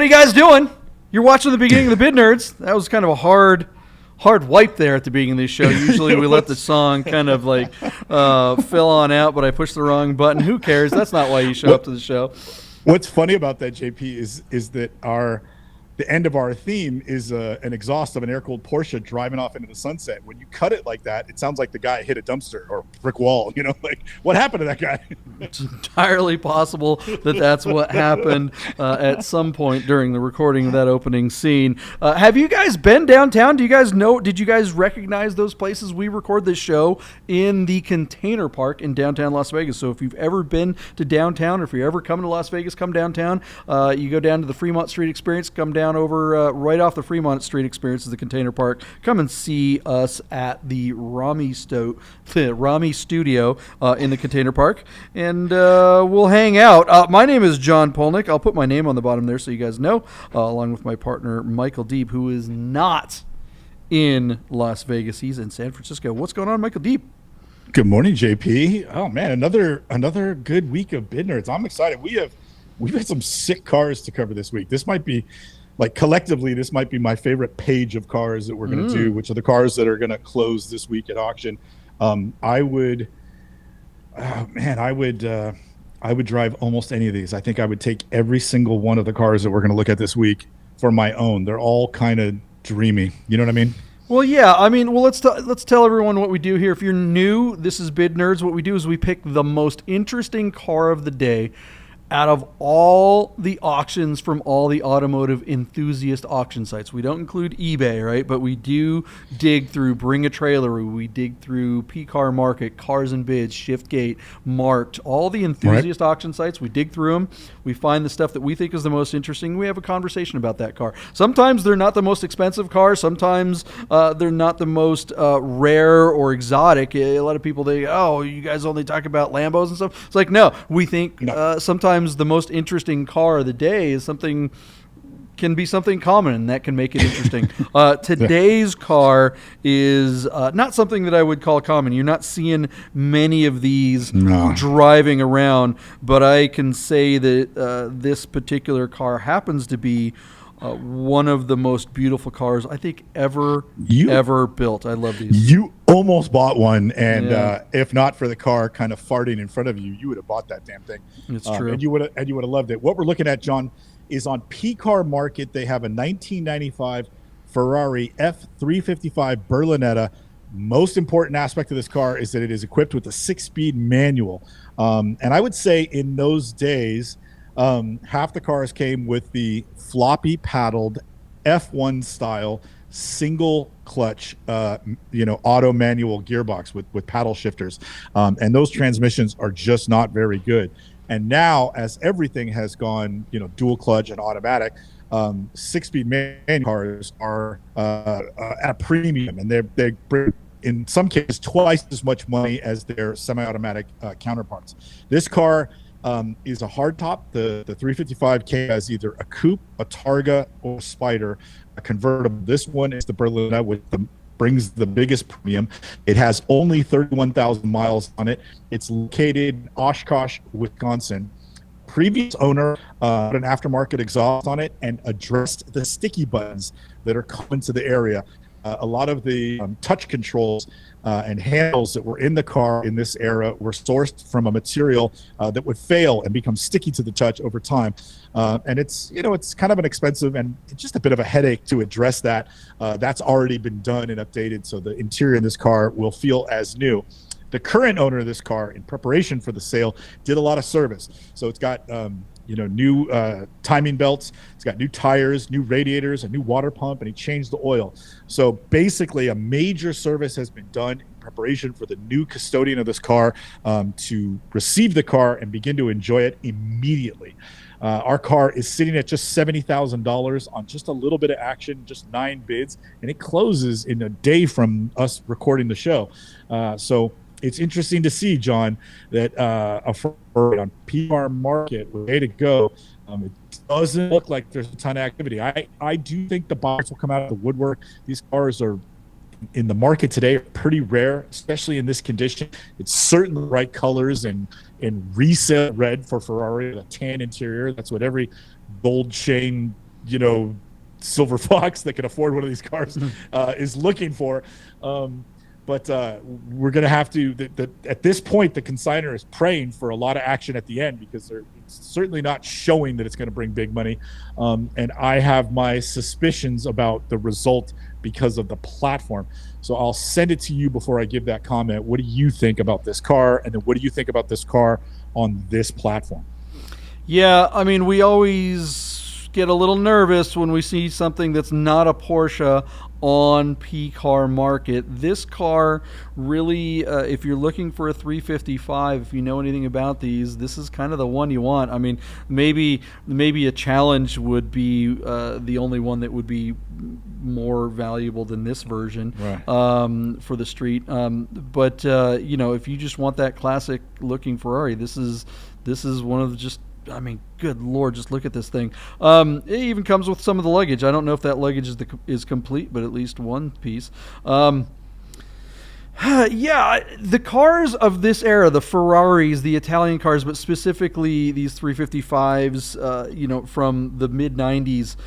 are you guys doing? You're watching the beginning of the Bid Nerds. That was kind of a hard wipe there at the beginning of the show. Usually we let the song kind of like fill on out, but I pushed the wrong button. Who cares? That's not why you show up to the show. What's funny about that, JP, is that the end of our theme is an exhaust of an air-cooled Porsche driving off into the sunset. When you cut it like that, it sounds like the guy hit a dumpster or brick wall. Like, what happened to that guy? It's entirely possible that that's what happened at some point during the recording of that opening scene. Have you guys been downtown? Did you guys recognize those places? We record this show in the Container Park in downtown Las Vegas. So if you've ever been to downtown, or if you're ever coming to Las Vegas, come downtown. You go down to the Fremont Street Experience, come down over right off the Fremont Street Experience is the Container Park. Come and see us at the Rami Studio in the Container Park, and we'll hang out. My name is John Polnik. I'll put my name on the bottom there so you guys know, along with my partner Michael Deeb, who is not in Las Vegas. He's in San Francisco. What's going on, Michael Deeb? Good morning, JP. Oh man, another good week of Bid Nerds. I'm excited. We've had some sick cars to cover this week. This might be, like, collectively, this might be my favorite page of cars that we're going to do, which are the cars that are going to close this week at auction. I would drive almost any of these. I think I would take every single one of the cars that we're going to look at this week for my own. They're all kind of dreamy. You know what I mean? Well, yeah. Let's tell everyone what we do here. If you're new, this is Bid Nerds. What we do is we pick the most interesting car of the day out of all the auctions from all the automotive enthusiast auction sites. We don't include eBay, right? But we do dig through Bring a Trailer. We dig through PCar Market, Cars and Bids, Shiftgate, Marked, all the enthusiast auction sites. We dig through them. We find the stuff that we think is the most interesting. We have a conversation about that car. Sometimes they're not the most expensive car. Sometimes they're not the most rare or exotic. A lot of people, you guys only talk about Lambos and stuff. It's like, no, we think sometimes the most interesting car of the day can be something common, and that can make it interesting. Today's car is not something that I would call common. You're not seeing many of these driving around, but I can say that this particular car happens to be one of the most beautiful cars I think ever built. I love these. You almost bought one, and if not for the car kind of farting in front of you, you would have bought that damn thing. It's true, and you would have loved it. What we're looking at, John, is on PCar Market. They have a 1995 Ferrari F355 Berlinetta. Most important aspect of this car is that it is equipped with a 6-speed manual, and I would say in those days, half the cars came with the floppy paddled F1 style single clutch auto manual gearbox with paddle shifters, and those transmissions are just not very good. And now, as everything has gone dual clutch and automatic, 6-speed manual cars are at a premium, and they bring in some cases twice as much money as their semi-automatic counterparts. This car is a hardtop. The 355K has either a coupe, a Targa, or a Spider, a convertible. This one is the Berlinetta, which brings the biggest premium. It has only 31,000 miles on it. It's located in Oshkosh, Wisconsin. Previous owner put an aftermarket exhaust on it and addressed the sticky buttons that are common to the area. A lot of the touch controls and handles that were in the car in this era were sourced from a material that would fail and become sticky to the touch over time. And it's kind of an expensive and just a bit of a headache to address that. That's already been done and updated, so the interior in this car will feel as new. The current owner of this car, in preparation for the sale, did a lot of service. So it's got new timing belts. It's got new tires, new radiators, a new water pump, and he changed the oil. So basically, a major service has been done in preparation for the new custodian of this car to receive the car and begin to enjoy it immediately. Our car is sitting at just $70,000 on just a little bit of action, just 9 bids, and it closes in a day from us recording the show. So it's interesting to see, John, that a Ferrari on PCar Market, way to go. It doesn't look like there's a ton of activity. I do think the buyers will come out of the woodwork. These cars are in the market today are pretty rare, especially in this condition. It's certainly the right colors and resale red for Ferrari, the tan interior. That's what every gold chain silver fox that can afford one of these cars is looking for. But we're going to have to, at this point, the consignor is praying for a lot of action at the end, because they're certainly not showing that it's going to bring big money. And I have my suspicions about the result because of the platform. So I'll send it to you before I give that comment. What do you think about this car? And then what do you think about this car on this platform? Yeah, I mean, we always get a little nervous when we see something that's not a Porsche on PCar Market. This car really, if you're looking for a 355, if you know anything about these, this is kind of the one you want. I mean, maybe a Challenge would be the only one that would be more valuable than this version, right, for the street. But if you just want that classic looking Ferrari, this is one of the just, I mean, good Lord, just look at this thing. It even comes with some of the luggage. I don't know if that luggage is complete, but at least one piece. Yeah, the cars of this era, the Ferraris, the Italian cars, but specifically these 355s, from the mid-90s,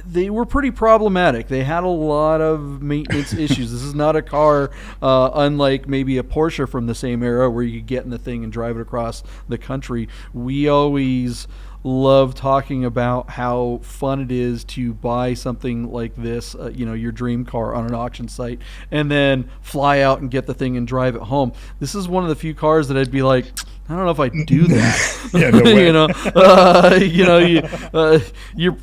they were pretty problematic. They had a lot of maintenance issues. This is not a car, unlike maybe a Porsche from the same era, where you could get in the thing and drive it across the country. We always love talking about how fun it is to buy something like this, your dream car on an auction site, and then fly out and get the thing and drive it home. This is one of the few cars that I'd be like, I don't know if I do that. Yeah, no way. You're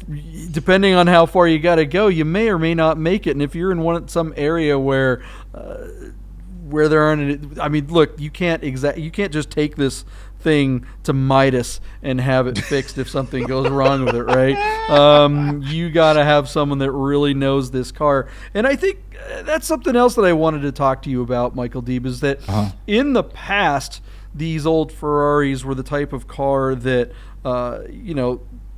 depending on how far you got to go, you may or may not make it. And if you're in some area where there aren't, I mean, look, you can't just take this thing to Midas and have it fixed if something goes wrong with it, right? You got to have someone that really knows this car. And I think that's something else that I wanted to talk to you about, Michael Deeb, is that in the past, these old Ferraris were the type of car that,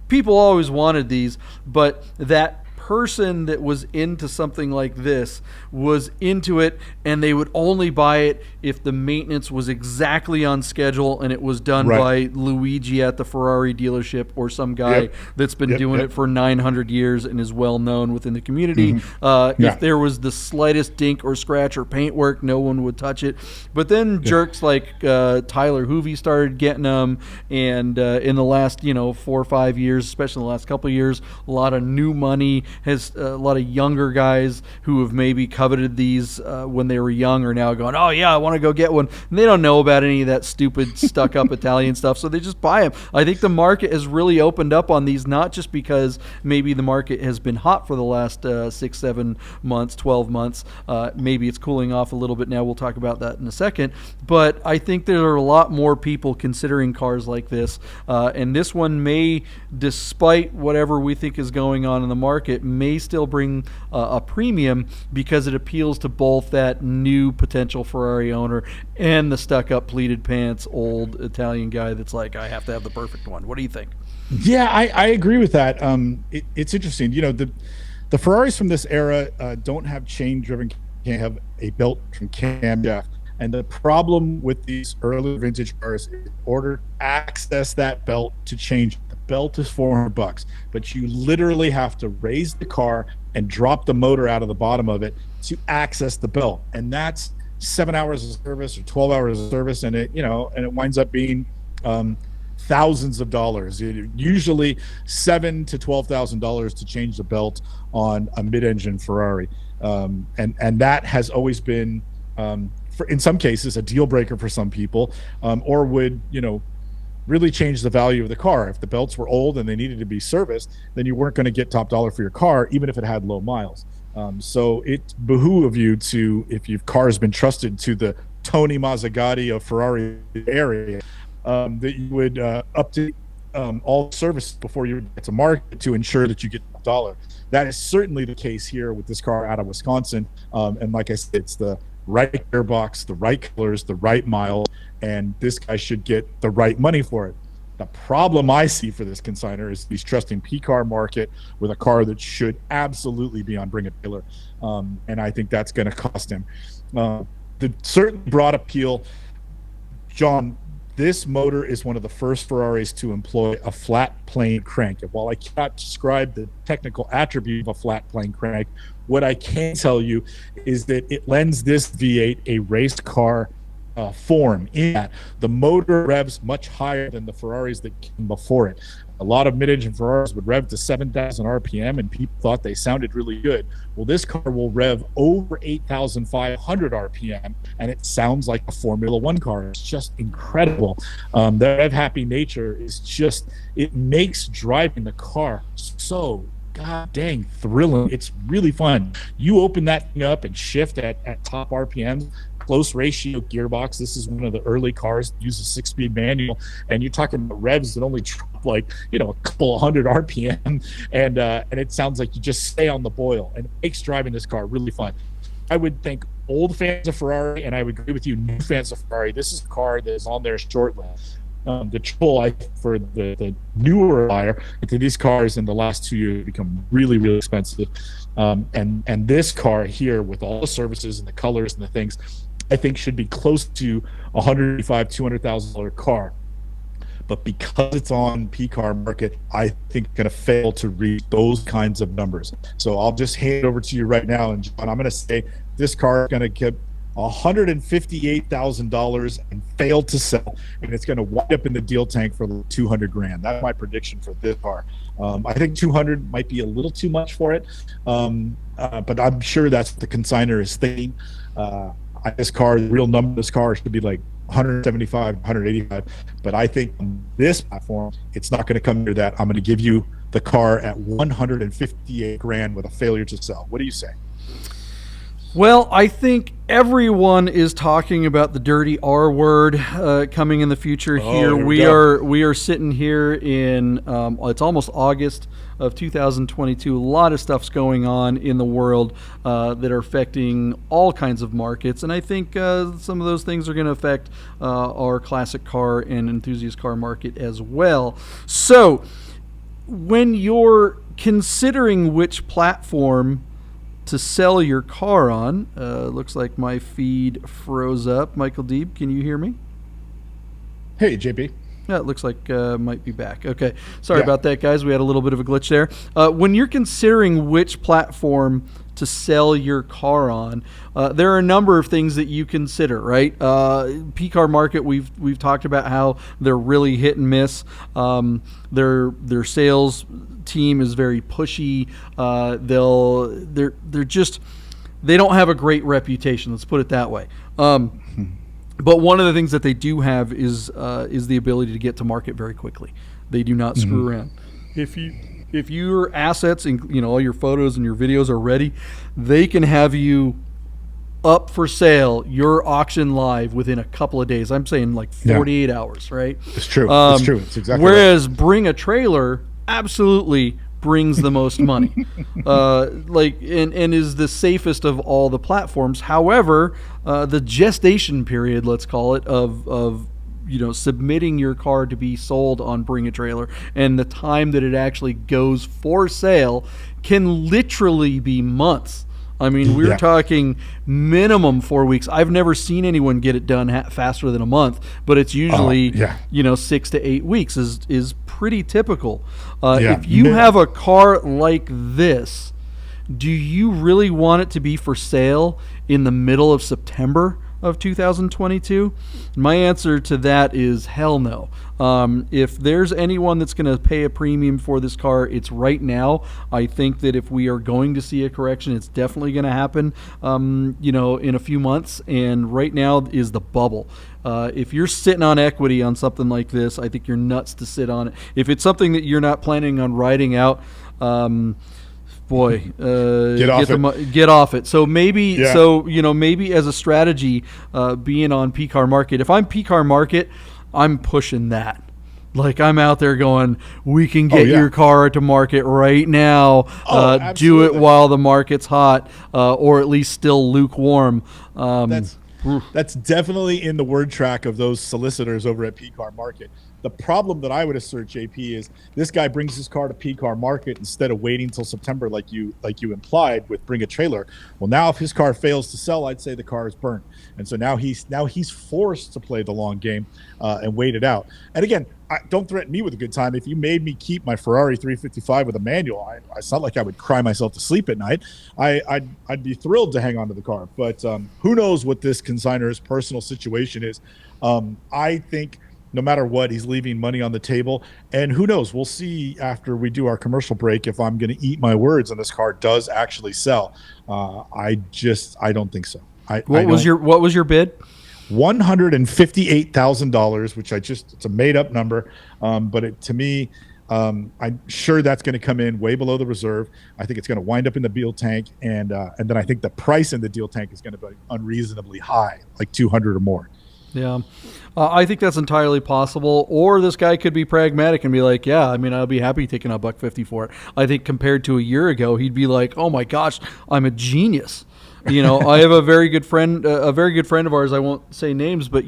people always wanted these, but that person that was into something like this was into it, and they would only buy it if the maintenance was exactly on schedule and it was done by Luigi at the Ferrari dealership, or some guy that's been doing it for 900 years and is well known within the community. If there was the slightest dink or scratch or paintwork, no one would touch it. But then jerks like Tyler Hoovey started getting them, and in the last 4 or 5 years, especially in the last couple of years, a lot of new money has, a lot of younger guys who have maybe coveted these when they were young are now going, oh yeah, I want to go get one. And they don't know about any of that stupid stuck up Italian stuff, so they just buy them. I think the market has really opened up on these, not just because maybe the market has been hot for the last 6, 7 months, 12 months. Maybe it's cooling off a little bit now. We'll talk about that in a second. But I think there are a lot more people considering cars like this. And this one may, despite whatever we think is going on in the market, may still bring a premium, because it appeals to both that new potential Ferrari owner and the stuck-up pleated pants old Italian guy that's like, I have to have the perfect one. What do you think? Yeah, I agree with that. It's interesting. The Ferraris from this era don't have chain-driven, can't have a belt from camshaft. And the problem with these early vintage cars is, in order to access that belt to change, the belt is $400, but you literally have to raise the car and drop the motor out of the bottom of it to access the belt. And that's 7 hours of service or 12 hours of service. And it winds up being thousands of dollars, usually $7,000 to $12,000 to change the belt on a mid-engine Ferrari. And that has always been, in some cases, a deal breaker for some people, or would really change the value of the car. If the belts were old and they needed to be serviced, then you weren't going to get top dollar for your car, even if it had low miles. So it behooves you to, if your car has been trusted to the Tony Mazzagatti of Ferrari area, that you would update all service before you get to market to ensure that you get top dollar. That is certainly the case here with this car out of Wisconsin. And like I said, it's the right gearbox, the right colors, the right miles, and this guy should get the right money for it. The problem I see for this consignor is he's trusting PCar Market with a car that should absolutely be on Bring a Dealer, and I think that's going to cost him. The certain broad appeal, John, This motor is one of the first Ferraris to employ a flat plane crank. And while I cannot describe the technical attribute of a flat plane crank, what I can tell you is that it lends this V8 a race car form in that the motor revs much higher than the Ferraris that came before it. A lot of mid-engine Ferraris would rev to 7,000 RPM, and people thought they sounded really good. Well, this car will rev over 8,500 RPM, and it sounds like a Formula One car. It's just incredible. The rev-happy nature is just, it makes driving the car so god dang thrilling. It's really fun. You open that thing up and shift at top RPMs, close ratio gearbox. This is one of the early cars that uses 6-speed manual, and you're talking about revs that only drop like, you know, a couple of hundred RPM, and it sounds like you just stay on the boil, and it makes driving this car really fun. I would think old fans of Ferrari, and I would agree with you, new fans of Ferrari, this is a car that is on their short list. The trouble for the newer buyer into these cars in the last 2 years become really, really expensive. And this car here, with all the services and the colors and the things, I think should be close to $185,000-$200,000 car. But because it's on PCar Market, I think it's going to fail to reach those kinds of numbers. So I'll just hand it over to you right now, and John, I'm going to say this car is going to get $158,000 and fail to sell, and it's going to wind up in the deal tank for $200,000. That's my prediction for this car. I think 200 might be a little too much for it, but I'm sure that's what the consignor is thinking. This car, the real number of this car should be like 175, 185, but I think on this platform, it's not going to come near that. I'm going to give you the car at $158,000 with a failure to sell. What do you say? Well, I think everyone is talking about the dirty R word coming in the future here. We are sitting here in it's almost August of 2022. A lot of stuff's going on in the world that are affecting all kinds of markets, and I think some of those things are going to affect our classic car and enthusiast car market as well. So, when you're considering which platform to sell your car on, looks like my feed froze up. Michael Deeb, can you hear me? Hey, JP. Yeah, it looks like might be back. Okay, sorry about that, guys. We had a little bit of a glitch there. When you're considering which platform to sell your car on, there are a number of things that you consider, right? PCar Market, we've talked about how they're really hit and miss. Their sales team is very pushy. They don't have a great reputation. Let's put it that way. But one of the things that they do have is the ability to get to market very quickly. They do not screw around. If your assets and all your photos and your videos are ready, they can have you up for sale, your auction live within a couple of days. I'm saying like 48 hours, right? It's true. It's true. It's exactly whereas Bring a Trailer absolutely brings the most money, and is the safest of all the platforms. However, the gestation period, let's call it, of submitting your car to be sold on Bring a Trailer and the time that it actually goes for sale can literally be months. I mean, we're talking minimum 4 weeks. I've never seen anyone get it done faster than a month, but it's usually 6 to 8 weeks is pretty typical. If you have a car like this, do you really want it to be for sale in the middle of September of 2022? My answer to that is hell no. If there's anyone that's going to pay a premium for this car, it's right now. I think that if we are going to see a correction, it's definitely going to happen, in a few months. And right now is the bubble. If you're sitting on equity on something like this, I think you're nuts to sit on it. If it's something that you're not planning on riding out, get off it. So maybe, maybe as a strategy, being on PCar Market. If I'm PCar Market, I'm pushing that. Like, I'm out there going, we can get your car to market right now. Do it while the market's hot, or at least still lukewarm. That's definitely in the word track of those solicitors over at PCar Market. The problem that I would assert, JP, is this guy brings his car to PCar Market instead of waiting until September, like you implied with Bring a Trailer. Well, now if his car fails to sell, I'd say the car is burnt, and so now he's forced to play the long game and wait it out. And again, don't threaten me with a good time. If you made me keep my Ferrari 355 with a manual, it's not like I would cry myself to sleep at night. I'd be thrilled to hang on to the car. But who knows what this consignor's personal situation is. I think no matter what, he's leaving money on the table. And who knows? We'll see after we do our commercial break if I'm going to eat my words and this car does actually sell. I don't think so. What was your bid? $158,000, which it's a made up number. But to me, I'm sure that's going to come in way below the reserve. I think it's going to wind up in the deal tank. And then I think the price in the deal tank is going to be unreasonably high, like 200 or more. Yeah, I think that's entirely possible. Or this guy could be pragmatic and be like, yeah, I mean, I'll be happy taking $150 for it. I think compared to a year ago, he'd be like, oh my gosh, I'm a genius. You know, I have a very good friend of ours. I won't say names, but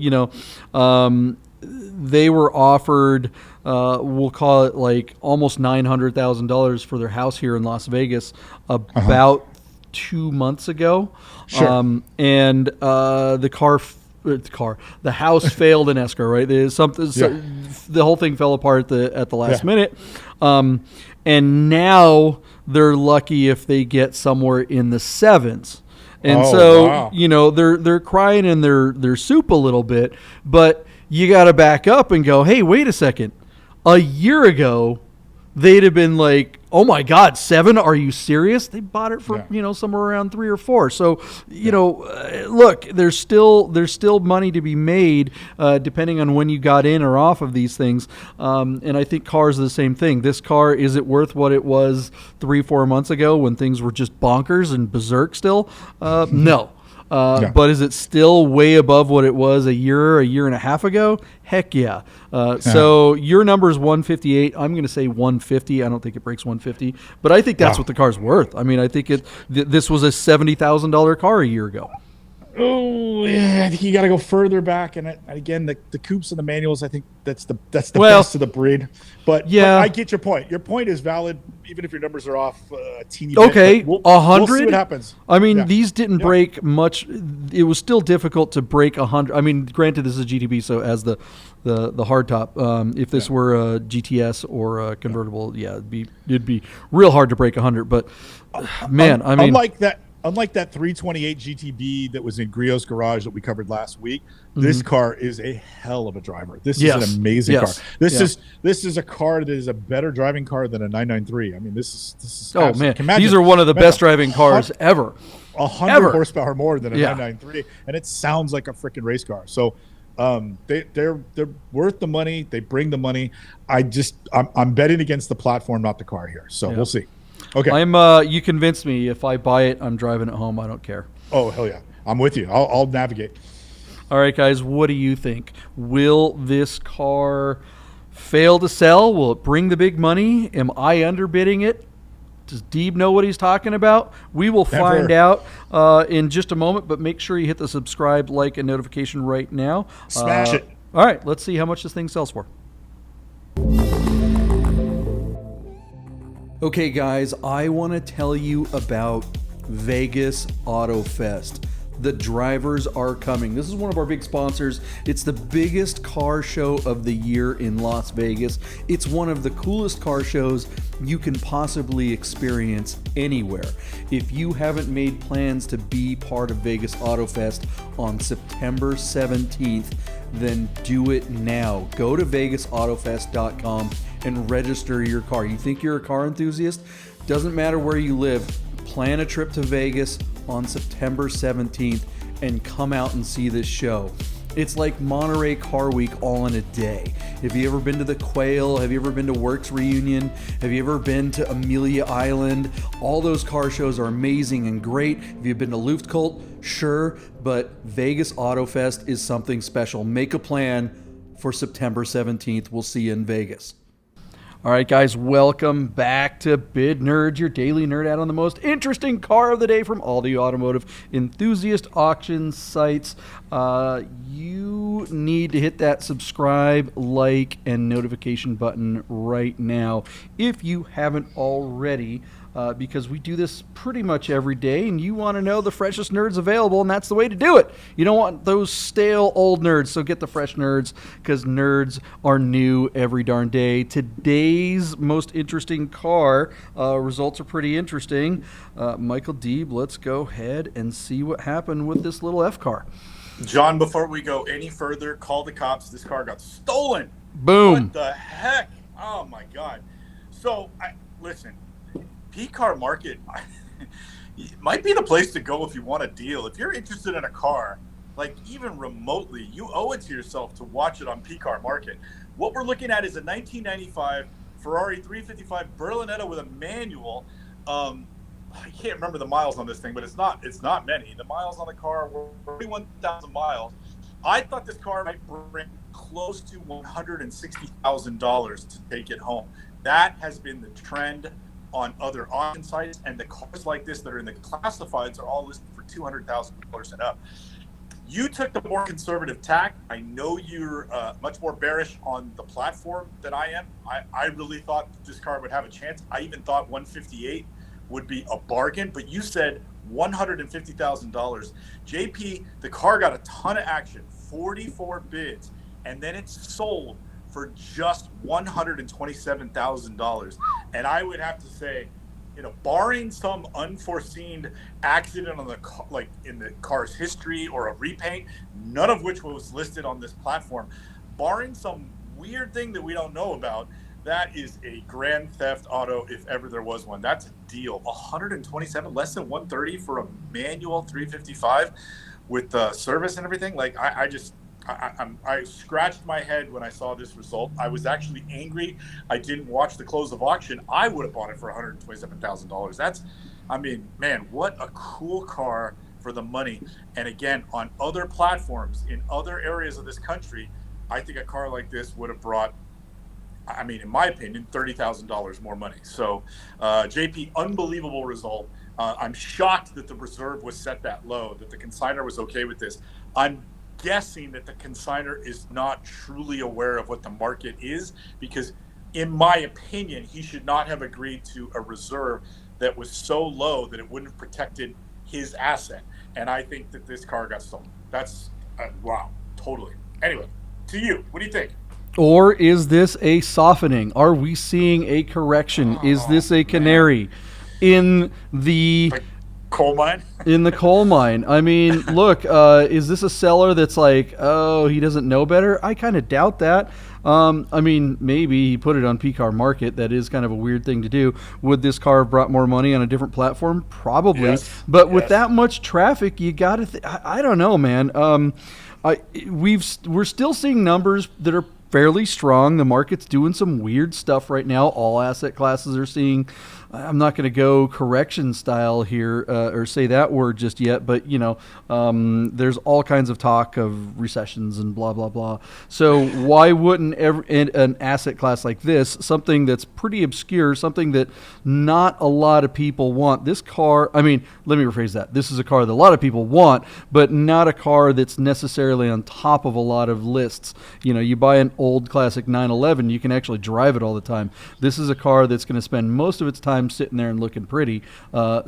they were offered, we'll call it like almost $900,000 for their house here in Las Vegas about 2 months ago. Sure. And the house failed in escrow, right? There's something, the whole thing fell apart at the last minute. And now they're lucky if they get somewhere in the sevens. And they're crying in their soup a little bit, but you got to back up and go, hey, wait a second. A year ago, they'd have been like, oh my God, 7? Are you serious? They bought it for, somewhere around 3 or 4. So, look, there's still money to be made, depending on when you got in or off of these things. And I think cars are the same thing. This car, is it worth what it was 3-4 months ago when things were just bonkers and berserk still? No. But is it still way above what it was a year and a half ago? Heck yeah. So your number is 158. I'm going to say 150. I don't think it breaks 150, but I think that's what the car's worth. I mean, I think this was a $70,000 car a year ago. Oh yeah, I think you got to go further back, and again, the coupes and the manuals. I think that's the best of the breed. But I get your point. Your point is valid, even if your numbers are off a teeny bit. Okay, 100. We'll see what happens. I mean, these didn't break much. It was still difficult to break 100. I mean, granted, this is a GTB, so as the hardtop. If this were a GTS or a convertible, it'd be real hard to break 100. But man, I mean, Unlike that 328 GTB that was in Griot's garage that we covered last week, this car is a hell of a driver. This is an amazing car. This is a car that is a better driving car than a 993. I mean, this is oh man, these are one of the best driving cars ever. 100 horsepower more than a 993, and it sounds like a freaking race car. So they're worth the money. They bring the money. I'm betting against the platform, not the car here. So we'll see. Okay. You convinced me. If I buy it, I'm driving it home. I don't care. Oh, hell yeah. I'm with you. I'll navigate. All right, guys. What do you think? Will this car fail to sell? Will it bring the big money? Am I underbidding it? Does Deeb know what he's talking about? We will find out in just a moment, but make sure you hit the subscribe, like, and notification right now. Smash it. All right. Let's see how much this thing sells for. Okay, guys, I want to tell you about Vegas Auto Fest. The drivers are coming. This is one of our big sponsors. It's the biggest car show of the year in Las Vegas. It's one of the coolest car shows you can possibly experience anywhere. If you haven't made plans to be part of Vegas Auto Fest on September 17th, then do it now. Go to vegasautofest.com and register your car. You think you're a car enthusiast? Doesn't matter where you live. Plan a trip to Vegas on September 17th and come out and see this show. It's like Monterey Car Week all in a day. Have you ever been to the Quail? Have you ever been to Works Reunion? Have you ever been to Amelia Island? All those car shows are amazing and great. Have you been to Luftkult? Sure, but Vegas Auto Fest is something special. Make a plan for September 17th. We'll see you in Vegas. All right, guys, welcome back to Bid Nerds, your daily nerd out on the most interesting car of the day from all the automotive enthusiast auction sites. You need to hit that subscribe, like, and notification button right now if you haven't already. Because we do this pretty much every day, and you want to know the freshest nerds available, and that's the way to do it. You don't want those stale old nerds, so get the fresh nerds, because nerds are new every darn day. Today's most interesting car results are pretty interesting. Michael Deeb, let's go ahead and see what happened with this little F car. John, before we go any further, call the cops. This car got stolen. Boom. What the heck? Oh, my God. So, listen. PCar Market might be the place to go if you want a deal. If you're interested in a car, like even remotely, you owe it to yourself to watch it on PCar Market. What we're looking at is a 1995 Ferrari 355 Berlinetta with a manual. I can't remember the miles on this thing, but it's not many. The miles on the car were 41,000 miles. I thought this car might bring close to $160,000 to take it home. That has been the trend on other auction sites, and the cars like this that are in the classifieds are all listed for $200,000 and up. You took the more conservative tack. I know you're much more bearish on the platform than I am. I really thought this car would have a chance. I even thought 158 would be a bargain, but you said $150,000. JP, the car got a ton of action, 44 bids, and then it's sold for just $127,000. And I would have to say, barring some unforeseen accident on the like in the car's history or a repaint, none of which was listed on this platform, barring some weird thing that we don't know about, that is a grand theft auto if ever there was one. That's a deal. 127, less than 130 for a manual 355 with service and everything. Like I scratched my head when I saw this result. I was actually angry. I didn't watch the close of auction. I would have bought it for $127,000. Man, what a cool car for the money. And again, on other platforms in other areas of this country, I think a car like this would have brought, in my opinion, $30,000 more money. So, JP, unbelievable result. I'm shocked that the reserve was set that low, that the consignor was okay with this. I'm guessing that the consignor is not truly aware of what the market is, because in my opinion, he should not have agreed to a reserve that was so low that it wouldn't have protected his asset. And I think that this car got stolen. That's wow, totally. Anyway, to you, what do you think? Or is this a softening? Are we seeing a correction? Is this a canary in the coal mine? In the coal mine. I mean, look, is this a seller that's like, oh, he doesn't know better? I kind of doubt that. Maybe he put it on PCar Market. That is kind of a weird thing to do. Would this car have brought more money on a different platform? Probably. Yes. But with that much traffic, you got to I don't know, man. We're still seeing numbers that are fairly strong. The market's doing some weird stuff right now. All asset classes are seeing, I'm not going to go correction style here or say that word just yet, but there's all kinds of talk of recessions and blah, blah, blah. So why wouldn't an asset class like this, something that's pretty obscure, something that not a lot of people want, this car, let me rephrase that. This is a car that a lot of people want, but not a car that's necessarily on top of a lot of lists. You buy an old classic 911, you can actually drive it all the time. This is a car that's going to spend most of its time sitting there and looking pretty.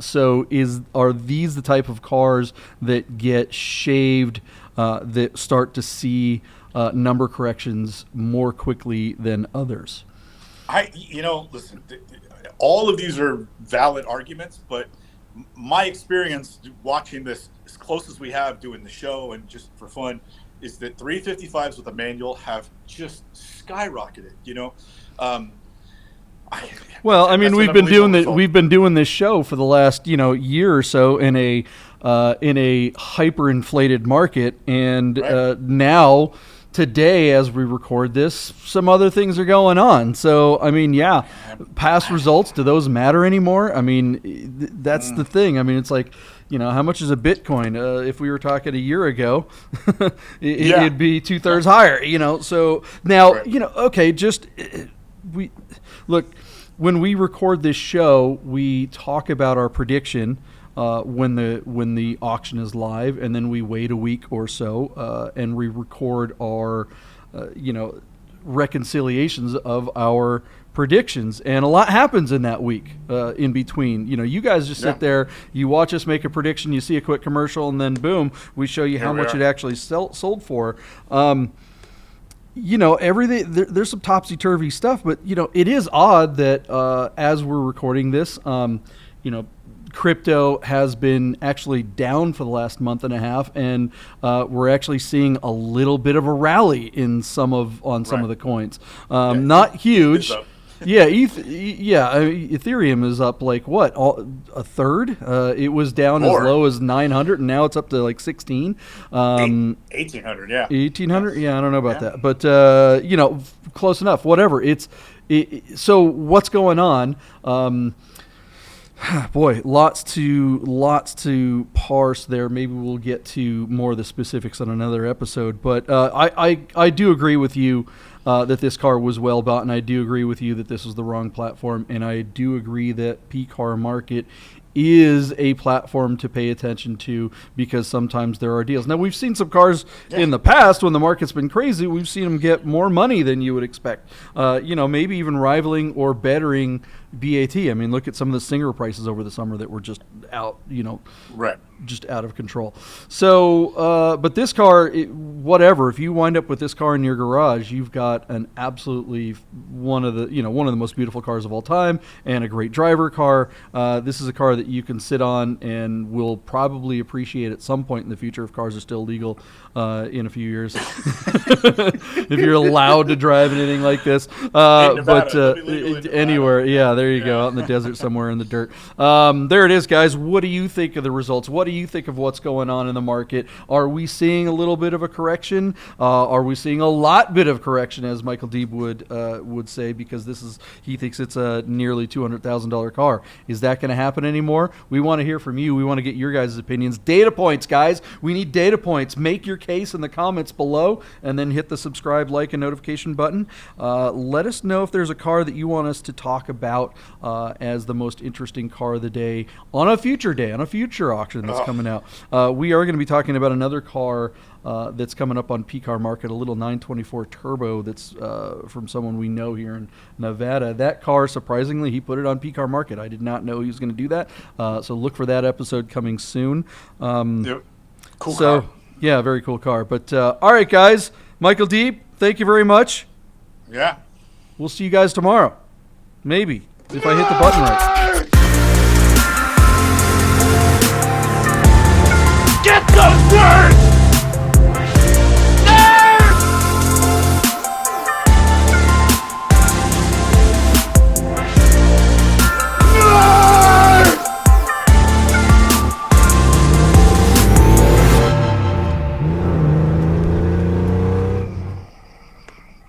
So are these the type of cars that get shaved, that start to see number corrections more quickly than others? Listen, all of these are valid arguments, but my experience watching this as close as we have doing the show and just for fun is that 355s with a manual have just skyrocketed, we've been doing this show for the last year or so in a hyperinflated market, and right. Now today, as we record this, some other things are going on. So past results, do those matter anymore? That's the thing. It's like, how much is a Bitcoin? If we were talking a year ago, it'd be 2/3 higher. So now, right. Okay, just we look, when we record this show, we talk about our prediction when the auction is live, and then we wait a week or so and we record our reconciliations of our predictions, and a lot happens in that week in between. You guys just sit there, you watch us make a prediction, you see a quick commercial, and then boom, we show you how much it actually sold for. Everything there's some topsy-turvy stuff, but it is odd that as we're recording this, crypto has been actually down for the last month and a half, and we're actually seeing a little bit of a rally in some of the coins. Not huge. Ethereum is up like what, a third? It was down as low as 900, and now it's up to like 16. 1800, yeah. 1800, yeah, I don't know about that, but close enough. Whatever. So what's going on? Boy, lots to parse there. Maybe we'll get to more of the specifics on another episode. But I do agree with you that this car was well bought, and I do agree with you that this was the wrong platform, and I do agree that PCar Market is a platform to pay attention to, because sometimes there are deals. Now, we've seen some cars in the past when the market's been crazy. We've seen them get more money than you would expect, maybe even rivaling or bettering BAT. I mean, look at some of the Singer prices over the summer that were just out, just out of control. So, but this car, whatever, if you wind up with this car in your garage, you've got an absolutely one of the most beautiful cars of all time, and a great driver car. This is a car that you can sit on and will probably appreciate at some point in the future if cars are still legal in a few years. If you're allowed to drive anything like this. Anywhere, there you go, out in the desert somewhere in the dirt. There it is, guys. What do you think of the results? What do you think of what's going on in the market? Are we seeing a little bit of a correction? Are we seeing a lot bit of correction, as Michael Deeb would say, because he thinks it's a nearly $200,000 car. Is that going to happen anymore? We want to hear from you. We want to get your guys' opinions. Data points, guys. We need data points. Make your case in the comments below, and then hit the subscribe, like, and notification button. Let us know if there's a car that you want us to talk about as the most interesting car of the day on a future day, on a future auction that's coming out. We are going to be talking about another car that's coming up on PCar Market, a little 924 Turbo that's from someone we know here in Nevada. That car, surprisingly, he put it on PCar Market. I did not know he was going to do that. So look for that episode coming soon. Cool car. Yeah, very cool car. But all right, guys, Michael Deeb, thank you very much. Yeah. We'll see you guys tomorrow. Maybe, if I hit the button right.